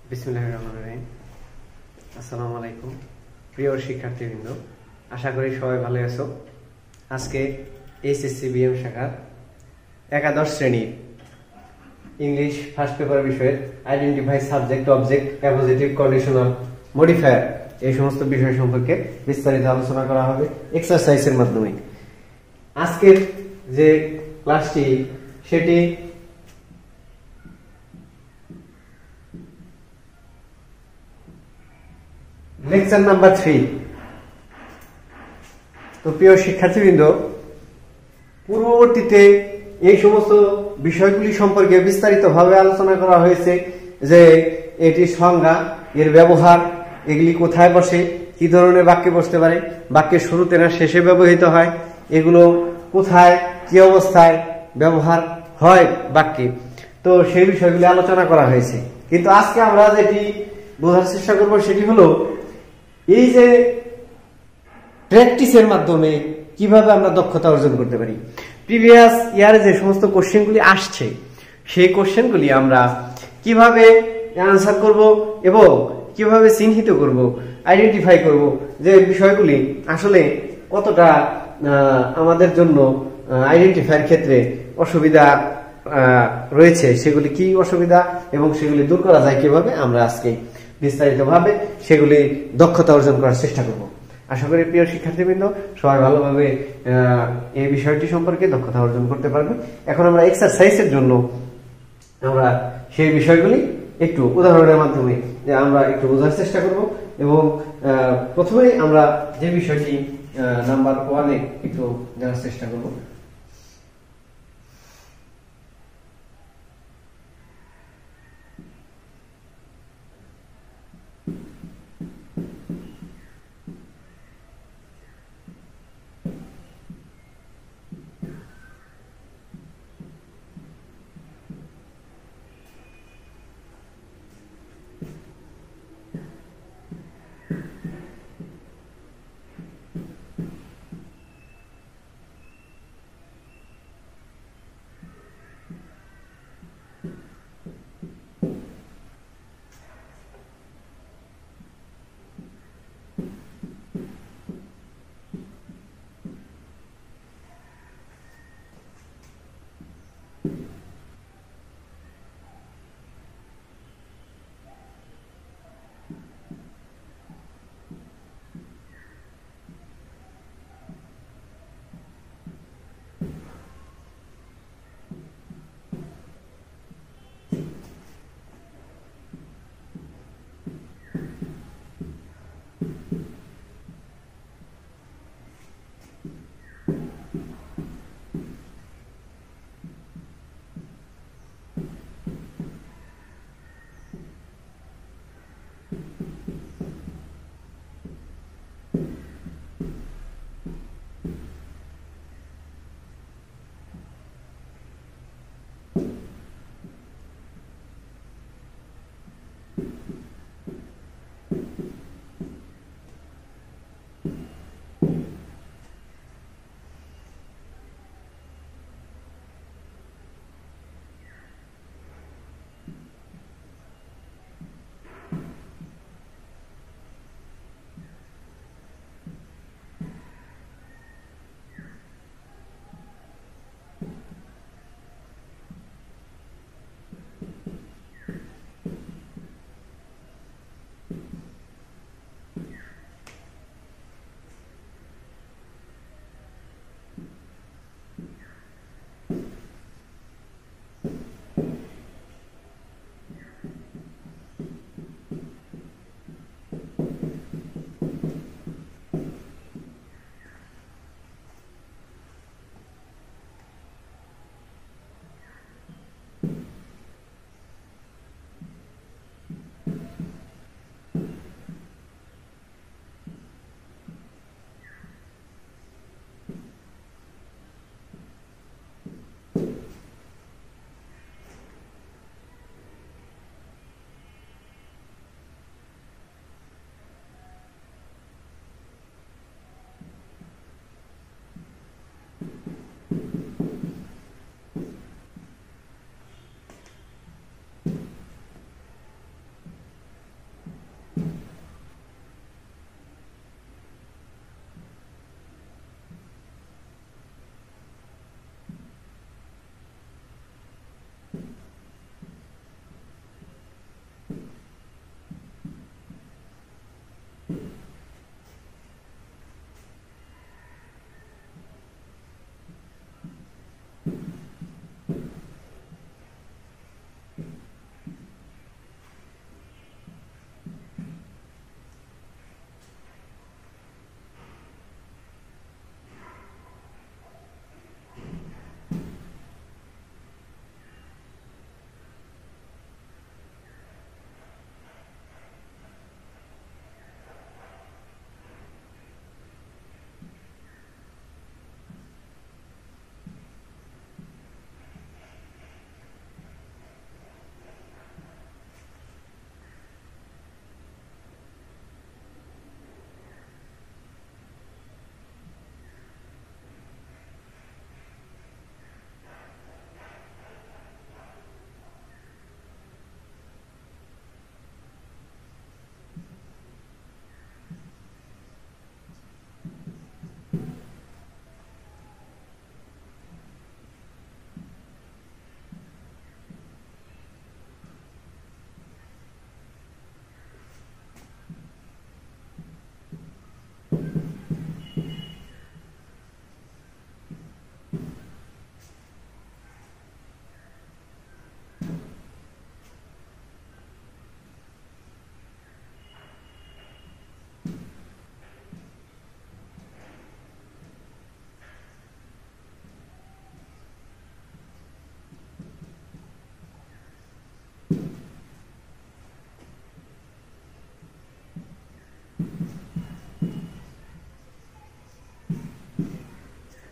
বিসমিল্লাহির রহমানির রহিম। আসসালামু আলাইকুম প্রিয় শিক্ষার্থীবৃন্দ, আশা করি সবাই ভালো আছো। আজকে HSC-BM শাখার একাদশ শ্রেণীর ইংলিশ ফার্স্ট পেপার বিষয়ের identify subject, object, appositive, conditional, modifier এই সমস্ত বিষয় সম্পর্কে বিস্তারিত আলোচনা করা হবে এক্সারসাইজের মাধ্যমে। আজকের যে ক্লাসটি সেটি লেকচার নাম্বার 3। তো প্রিয় শিক্ষার্থীবৃন্দ, পূর্ববর্তীতে এই সমস্ত বিষয়গুলি সম্পর্কে বিস্তারিতভাবে আলোচনা করা হয়েছে, যে এটির সংজ্ঞা, এর ব্যবহার, এগুলি কোথায় বসে, কি ধরনের বাক্যে বসতে পারে, বাক্যের শুরুতে না শেষে ব্যবহৃত হয়, এগুলো কোথায় কি অবস্থায় ব্যবহার হয় বাক্যে, তো সেই বিষয়গুলি আলোচনা করা হয়েছে। কিন্তু আজকে আমরা যেটি বোঝার চেষ্টা করব সেটি হলো এই যে প্র্যাকটিসের মাধ্যমে কিভাবে আমরা দক্ষতা অর্জন করতে পারি। প্রিভিয়াস ইয়ারে যে সমস্ত কোশ্চেনগুলি আসছে সেই কোশ্চেনগুলি আমরা কিভাবে অ্যান্সার করব এবং কিভাবে চিহ্নিত করব, আইডেন্টিফাই করব যে বিষয়গুলি আসলে কতটা আমাদের জন্য আইডেন্টিফাইয়ের ক্ষেত্রে অসুবিধা রয়েছে, সেগুলি কি অসুবিধা এবং সেগুলি দূর করা যায় কিভাবে, আমরা আজকে বিস্তারিতভাবে সেগুলি দক্ষতা অর্জন করার চেষ্টা করব। আশা করি প্রিয় শিক্ষার্থীবৃন্দ সবাই ভালোভাবে এই বিষয়টি সম্পর্কে দক্ষতা অর্জন করতে পারবে। এখন আমরা এক্সারসাইজের জন্য আমরা সেই বিষয়গুলি একটু উদাহরণের মাধ্যমে আমরা একটু বোঝার চেষ্টা করব এবং প্রথমেই আমরা যে বিষয়টি নাম্বার 1-এ একটু জানার চেষ্টা করব।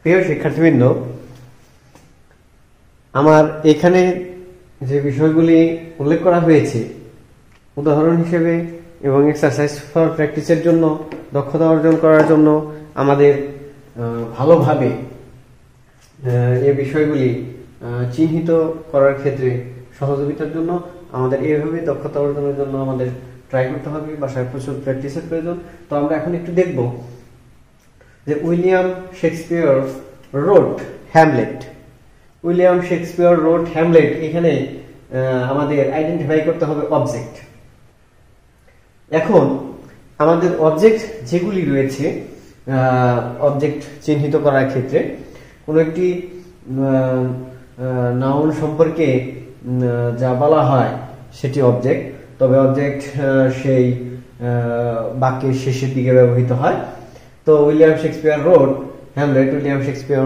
প্রিয় শিক্ষার্থীবৃন্দ, আমার এখানে যে বিষয়গুলি উল্লেখ করা হয়েছে উদাহরণ হিসেবে এবং এক্সারসাইজ ফর প্র্যাকটিসের জন্য, দক্ষতা অর্জন করার জন্য আমাদের ভালোভাবে এই বিষয়গুলি চিহ্নিত করার ক্ষেত্রে সহযোগিতার জন্য আমাদের এইভাবে দক্ষতা অর্জনের জন্য আমাদের ট্রাই করতে হবে, বাসায় প্রচুর প্র্যাকটিসের প্রয়োজন। তো আমরা এখন একটু দেখব যে William Shakespeare wrote Hamlet. William Shakespeare wrote Hamlet, এখানে আমাদের আইডেন্টিফাই করতে হবে অবজেক্ট। এখন আমাদের অবজেক্ট যেগুলি রয়েছে, অবজেক্ট চিহ্নিত করার ক্ষেত্রে কোনো একটি নাউন সম্পর্কে যা বলা হয় সেটি অবজেক্ট, তবে অবজেক্ট সেই বাক্যের শেষের দিকে ব্যবহৃত হয়। তো William Shakespeare wrote Hamlet, William Shakespeare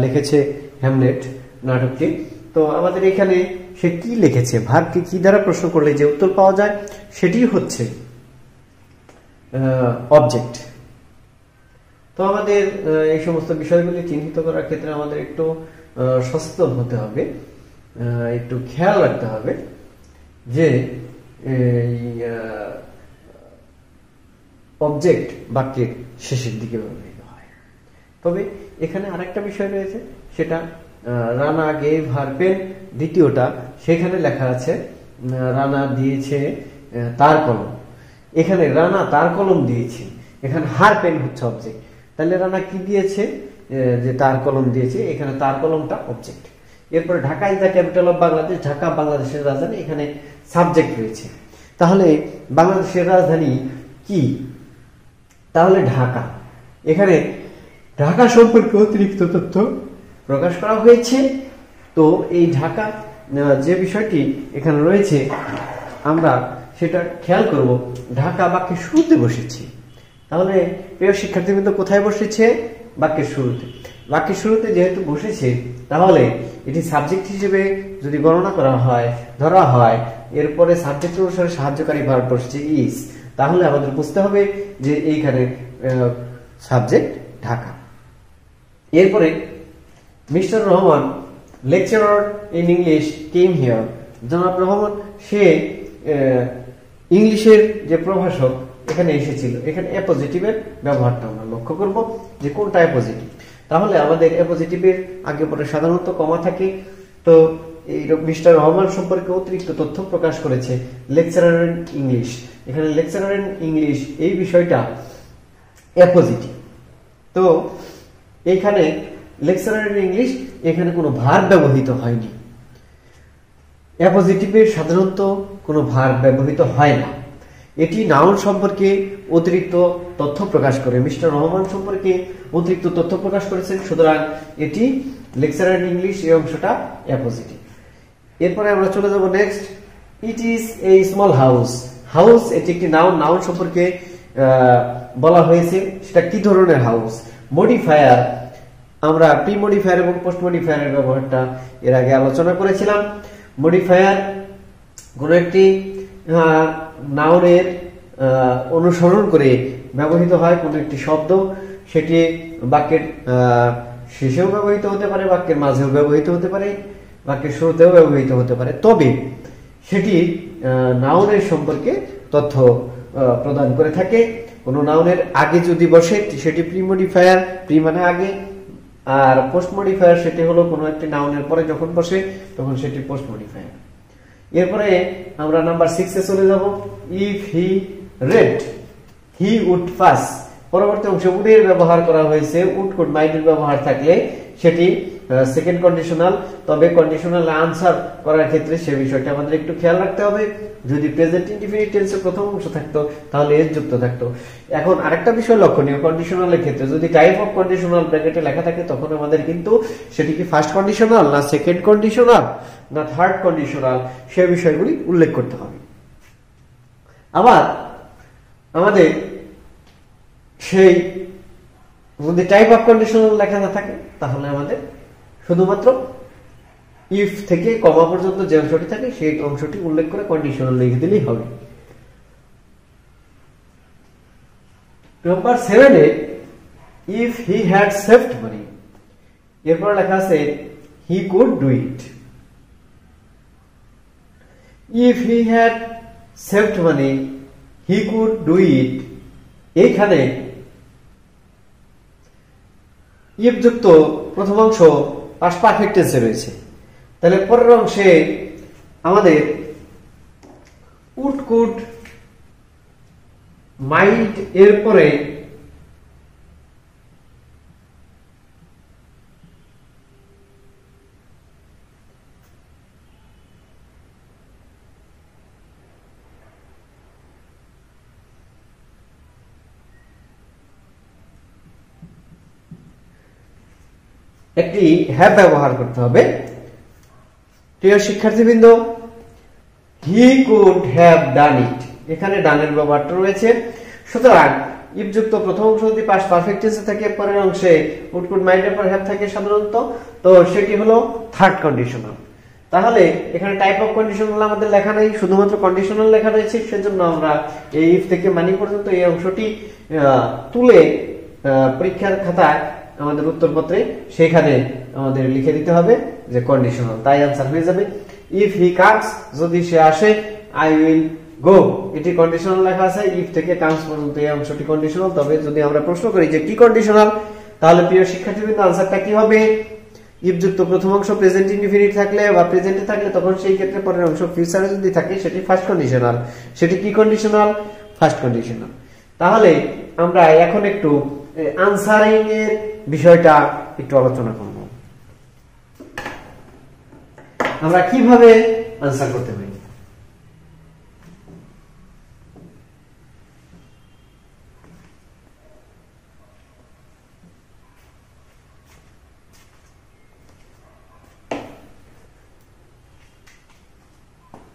লিখেছে হ্যামলেট নাটকটি। তো আমাদের এখানে সে কি লিখেছে, ভার্বকে কি দ্বারা প্রশ্ন করলে যে উত্তর পাওয়া যায় সেটি হচ্ছে অবজেক্ট। তো আমাদের এই সমস্ত বিষয়গুলি চিহ্নিত করার ক্ষেত্রে আমাদের একটু সচেতন হতে হবে, একটু খেয়াল রাখতে হবে যে অবজেক্ট বাক্যের শেষের দিকে ব্যবহৃত হয়। তবে এখানে আরেকটা বিষয় রয়েছে, সেটা রানা গেভ হার পেন, দ্বিতীয়টা সেখানে লেখা আছে রানা দিয়েছে তার কলম। এখানে রানা তার কলম দিয়েছে, এখানে হার পেন হচ্ছে অবজেক্ট। তাহলে রানা কি দিয়েছে, যে তার কলম দিয়েছে, এখানে তার কলমটা অবজেক্ট। এরপরে Dhaka is the capital of Bangladesh, Dhaka বাংলাদেশের রাজধানী, এখানে সাবজেক্ট রয়েছে। তাহলে বাংলাদেশের রাজধানী কি, তাহলে ঢাকা। এখানে ঢাকা সম্পর্কে অতিরিক্ত তথ্য প্রকাশ করা হয়েছে। তো এই ঢাকা যে বিষয়টি এখানে রয়েছে আমরা সেটা খেয়াল করব, ঢাকা বাক্যের শুরুতে বসেছে। তাহলে প্রিয় শিক্ষার্থীবৃন্দ কোথায় বসেছে, বাক্যের শুরুতে। বাক্যের শুরুতে যেহেতু বসেছে তাহলে এটি সাবজেক্ট হিসেবে যদি গণনা করা হয়, ধরা হয়, এরপরে সাবজেক্ট অনুসারে সাহায্যকারী ভার্ব বসেছে ইজ, তাহলে আমাদের বুঝতে হবে যে এইখানে সাবজেক্ট ঢাকা। এরপরে mister Rahman lecturer in English came here, জনাব রহমান সে ইংলিশের যে প্রভাষক এখানে এসেছিল। এখানে অ্যাপোজিটিভের ব্যবহারটা আমরা লক্ষ্য করব যে কোনটা অ্যাপোজিটিভ। তাহলে আমাদের অ্যাপোজিটিভের আগে পরে সাধারণত কমা থাকে। তো এই মিস্টার রহমান সম্পর্কে অতিরিক্ত তথ্য প্রকাশ করেছে লেকচারার ইন ইংলিশ। এখানে লেকচারার ইন ইংলিশ এই বিষয়টা অ্যাপোজিটিভ। তো এইখানে লেকচারার ইন ইংলিশ, এখানে কোনো ভার্ব ব্যবহৃত হয়নি। অ্যাপোজিটিভে সাধারণত কোনো ভার্ব ব্যবহৃত হয় না। এটি নাউন সম্পর্কে অতিরিক্ত তথ্য প্রকাশ করে, মিস্টার রহমান সম্পর্কে অতিরিক্ত তথ্য প্রকাশ করেছেন, সুতরাং এটি লেকচারার ইন ইংলিশ এই অংশটা অ্যাপোজিটিভ। এরপরে আমরা চলে যাব next, it is a small house. House এটি একটি নাউন, নাউন সম্পর্কে বলা হয়েছে সেটা কি ধরনের হাউস। মডিফায়ার, আমরা প্রি মডিফায়ার এবং পোস্ট মডিফায়ারের ব্যবহারটা এর আগে আলোচনা করেছিলাম। মডিফায়ার কোন একটি নাউনের অনুসরণ করে ব্যবহৃত হয় কোন একটি শব্দ, সেটি বাক্যের শেষেও ব্যবহৃত হতে পারে, বাক্যের মাঝেও ব্যবহৃত হতে পারে, বাক্যের শুরুতেও ব্যবহৃত হতে পারে, তবে সেটি নাউনের সম্পর্কে তথ্য প্রদান করে থাকে। কোন নাউনের আগে যদি বসে সেটি প্রি মডিফায়ার, প্রি মানে আগে, আর পোস্ট মডিফায়ার সেটি হলো কোনো একটি নাউনের পরে যখন বসে তখন সেটি পোস্ট মডিফায়ার। এরপরে আমরা নাম্বার 6 এ চলে যাব, if he read he would pass. পরবর্তী অংশে উড এর ব্যবহার করা হয়েছে, উড কুড মাইট এর ব্যবহার থাকলে সেটি সেকেন্ড কন্ডিশনাল। তবে কন্ডিশনাল আনসার করার ক্ষেত্রে সে বিষয়টা আমাদের একটু খেয়াল রাখতে হবে। যদি প্রেজেন্ট ইনডিফিনিট টেন্সের প্রথম অংশ থাকতো তাহলে এস যুক্ত থাকতো। এখন আরেকটা বিষয় লক্ষণীয়, কন্ডিশনালের ক্ষেত্রে যদি টাইপ অফ কন্ডিশনাল ব্র্যাকেটে লেখা থাকে তখন আমাদের কিন্তু সেটি কি ফার্স্ট কন্ডিশনাল না সেকেন্ড কন্ডিশনাল না থার্ড কন্ডিশনাল সে বিষয়গুলি উল্লেখ করতে হবে। আবার আমাদের সেই যদি টাইপ অফ কন্ডিশনাল লেখা না থাকে তাহলে আমাদের শুধুমাত্র ইফ থেকে কমা পর্যন্ত যে অংশটি থাকে সেই অংশটি উল্লেখ করে কন্ডিশনাল লিখে দিলেই হবে। Number 7 A if he had saved money, এরপর লেখা আছে he could do it. If he had saved money he could do it, এইখানে ইফ যুক্ত প্রথম অংশ পাস্ট পারফেক্ট টেন্সে রয়েছে, তাহলে পরের অংশে আমাদের উড কুড মাইট এর পরে একটি হ্যাভ ব্যবহার করতে হবে। প্রিয় শিক্ষার্থীবৃন্দ, হি কুড হ্যাভ ডান ইট, এখানে ডানের ব্যবহারটা রয়েছে। সুতরাং ইফ যুক্ত প্রথম অংশ যদি পাস্ট পারফেক্ট টেন্সে থাকে, পরের অংশে উড কুড মাইট এর পর হ্যাভ থাকে সাধারণত, তো সেটি হলো থার্ড কন্ডিশনাল। তাহলে এখানে টাইপ অফ কন্ডিশনাল আমাদের লেখা নেই, শুধুমাত্র কন্ডিশনাল লেখা রয়েছে। সেজন্য আমরা এই ইফ থেকে মানি পর্যন্ত এই অংশটি তুলে পরীক্ষার খাতায় আমাদের উত্তরপত্রে সেখানে আমাদের লিখে দিতে হবে যে কন্ডিশনাল, তাই आंसर হয়ে যাবে। ইফ হি কামস, যদি সে আসে, আই উইল গো, এটি কন্ডিশনাল লেখা আছে। ইফ থেকে কামস পর্যন্ত এই অংশটি কন্ডিশনাল। তবে যদি আমরা প্রশ্ন করি যে কি কন্ডিশনাল, তাহলে প্রিয় শিক্ষার্থীবৃন্দ আনসারটা কি হবে? ইফ যুক্ত প্রথম অংশ প্রেজেন্ট ইনডিফিনিট থাকলে বা প্রেজেন্টে থাকলে তখন সেই ক্ষেত্রে পরের অংশ ফিউচারে যদি থাকে সেটি ফার্স্ট কন্ডিশনাল। সেটি কি কন্ডিশনাল? First conditional. তাহলে আমরা এখন একটু আনসারিং এর বিষয়টা একটু আলোচনা করব। আমরা কিভাবে আনসার করতে পারি।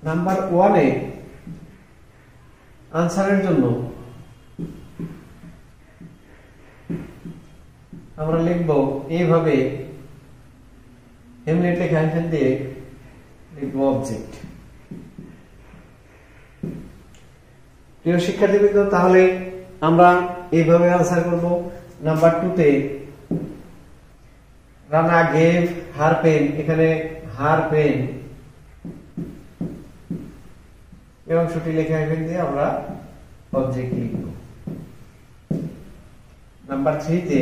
নাম্বার 1 এ আনসারের জন্য আমরা লিখব এইভাবে, হেমলেট লেখা হাইফেন দিয়ে লিখব অবজেক্ট। প্রিয় শিক্ষার্থীবৃন্দ, তাহলে আমরা এইভাবে আনসার করব। নাম্বার 2 তে রানা গেভ হার পেন, এখানে হার পেন এই অংশটি লেখা হাইফেন দিয়ে আমরা অবজেক্ট লিখব। নাম্বার 3 তে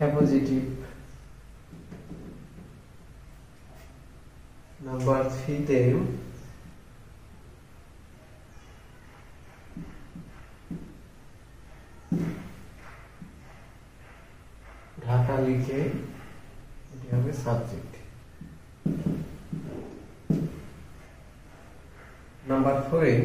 appositive। নাম্বার 3 তে ঢাকা লিখে এটি হবে subject. Number 4 A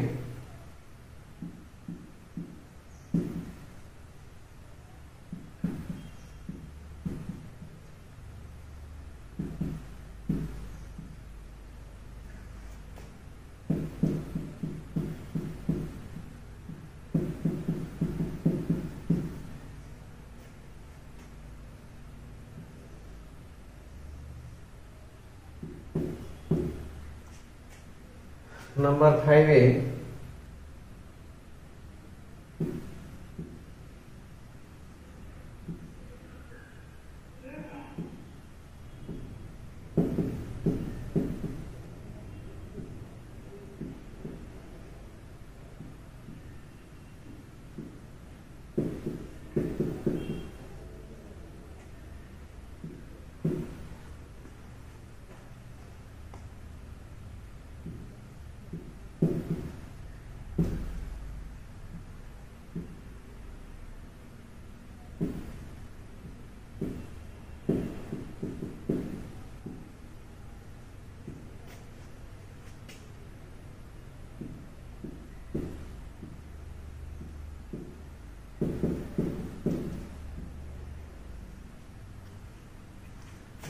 number 5 A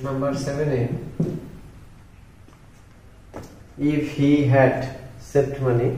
Number 7 a, if he had saved money,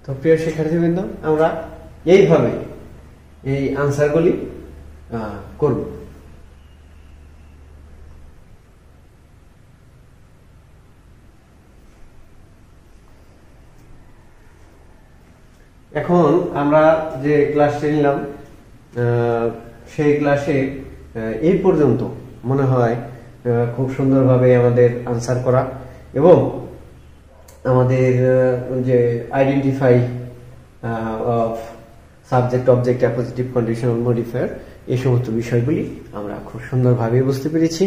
তো প্রিয় শিক্ষার্থীবৃন্দ, আমরা এইভাবে এই আনসারগুলি করব। এখন আমরা যে ক্লাসটি নিলাম সেই ক্লাসে এই পর্যন্ত মনে হয় খুব সুন্দরভাবে আমাদের আনসার করা এবং আমাদের যে identify of subject, object, appositive, conditional, modifier, এই সমস্ত বিষয়গুলি আমরা খুব সুন্দরভাবে বুঝতে পেরেছি।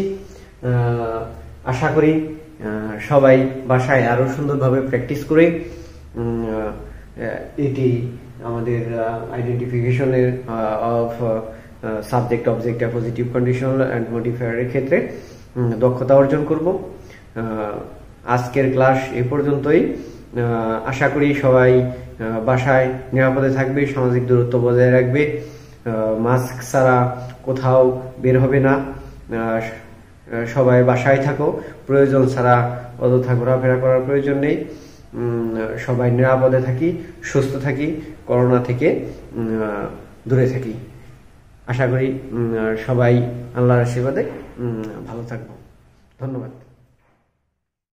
আশা করি সবাই বাসায় আরো সুন্দরভাবে প্র্যাকটিস করে এটি আমাদের আইডেন্টিফিকেশনের of subject, object, appositive, conditional and মডিফায়ারের ক্ষেত্রে দক্ষতা অর্জন করব। আজকের ক্লাস এ পর্যন্তই। আশা করি সবাই বাসায় নিরাপদে থাকবে, সামাজিক দূরত্ব বজায় রাখবে, মাস্ক ছাড়া কোথাও বের হবে না, সবাই বাসায় থাকো, প্রয়োজন ছাড়া অযথা ঘোরাফেরা করার প্রয়োজন নেই। সবাই নিরাপদে থাকি, সুস্থ থাকি, করোনা থেকে দূরে থাকি। আশা করি সবাই আল্লাহর আশীর্বাদে ভালো থাকবো। ধন্যবাদ।